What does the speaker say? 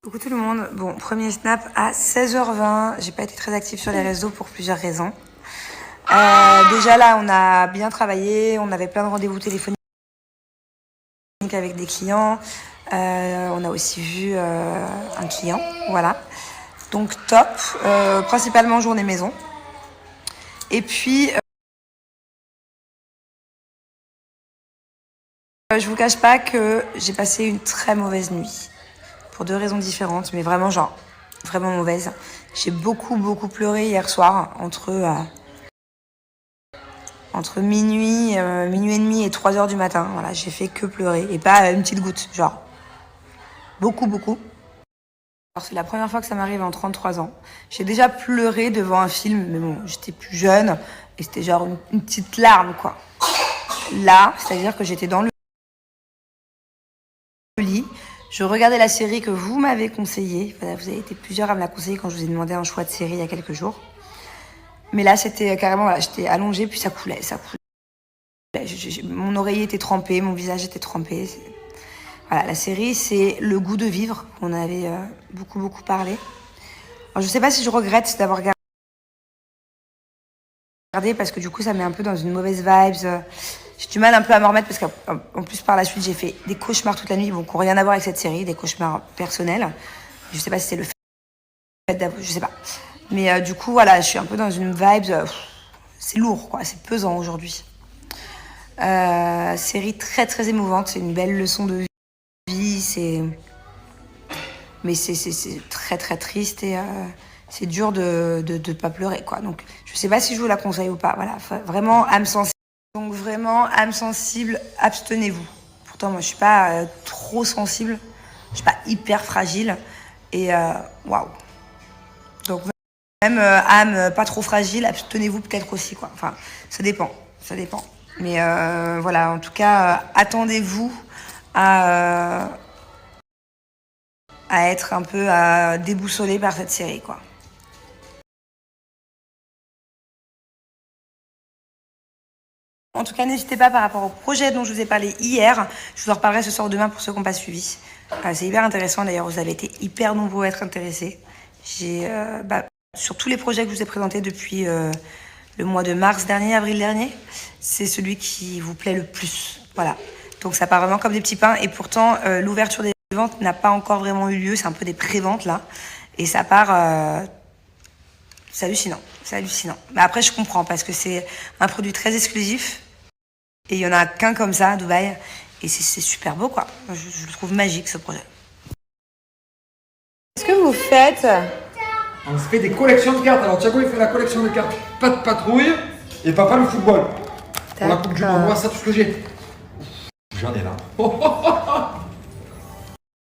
Coucou tout le monde. Bon, premier snap à 16h20. J'ai pas été très active sur les réseaux pour plusieurs raisons. Déjà là, on a bien travaillé. On avait plein de rendez-vous téléphoniques avec des clients. On a aussi vu un client. Voilà. Donc top. Principalement journée maison. Et puis, je vous cache pas que j'ai passé une très mauvaise nuit. Pour deux raisons différentes, mais vraiment vraiment mauvaise. J'ai beaucoup pleuré hier soir, entre minuit et demi et 3h du matin. Voilà, j'ai fait que pleurer, et pas une petite goutte, genre beaucoup. Alors, c'est la première fois que ça m'arrive en 33 ans. J'ai déjà pleuré devant un film, mais bon, j'étais plus jeune, et c'était genre une petite larme, quoi. Là, c'est-à-dire que j'étais dans le lit, je regardais la série que vous m'avez conseillée. Vous avez été plusieurs à me la conseiller quand je vous ai demandé un choix de série il y a quelques jours. Mais là, c'était carrément, voilà, j'étais allongée, puis ça coulait. Mon oreiller était trempé, mon visage était trempé. Voilà, la série, c'est Le Goût de Vivre. On avait beaucoup parlé. Alors, je sais pas si je regrette d'avoir regardé, parce que du coup, ça met un peu dans une mauvaise vibes. J'ai du mal un peu à m'en remettre, parce qu'en plus, par la suite, j'ai fait des cauchemars toute la nuit, bon, qui n'ont rien à voir avec cette série, des cauchemars personnels. Je sais pas si c'est le fait d'avoir, je sais pas. Mais du coup, voilà, je suis un peu dans une vibes. C'est lourd, quoi. C'est pesant aujourd'hui. Série très émouvante. C'est une belle leçon de vie. Mais c'est très triste, et c'est dur de pas pleurer, quoi. Donc, je sais pas si je vous la conseille ou pas. Voilà, vraiment âme sensible. Donc vraiment âme sensible, abstenez-vous. Pourtant, moi, je suis pas trop sensible. Je suis pas hyper fragile. Et waouh. Donc même âme pas trop fragile, abstenez-vous peut-être aussi, quoi. Enfin, ça dépend. Mais voilà, en tout cas, attendez-vous à être un peu déboussolé par cette série, quoi. En tout cas, n'hésitez pas par rapport au projet dont je vous ai parlé hier. Je vous en reparlerai ce soir ou demain pour ceux qui n'ont pas suivi. C'est hyper intéressant. D'ailleurs, vous avez été hyper nombreux à être intéressés. Sur tous les projets que je vous ai présentés depuis le mois de mars dernier, avril dernier, c'est celui qui vous plaît le plus. Voilà. Donc ça part vraiment comme des petits pains. Et pourtant, l'ouverture des ventes n'a pas encore vraiment eu lieu. C'est un peu des pré-ventes là. Et ça part... c'est hallucinant. Mais après, je comprends, parce que c'est un produit très exclusif. Et il y en a qu'un comme ça à Dubaï. Et c'est super beau, quoi. Je le trouve magique, ce projet. Qu'est-ce que vous faites? On se fait des collections de cartes. Alors Thiago, il fait la collection de cartes pas de patrouille, et papa le football. Pour la Coupe du Monde, moi, ça tout ce que j'ai. J'en ai là.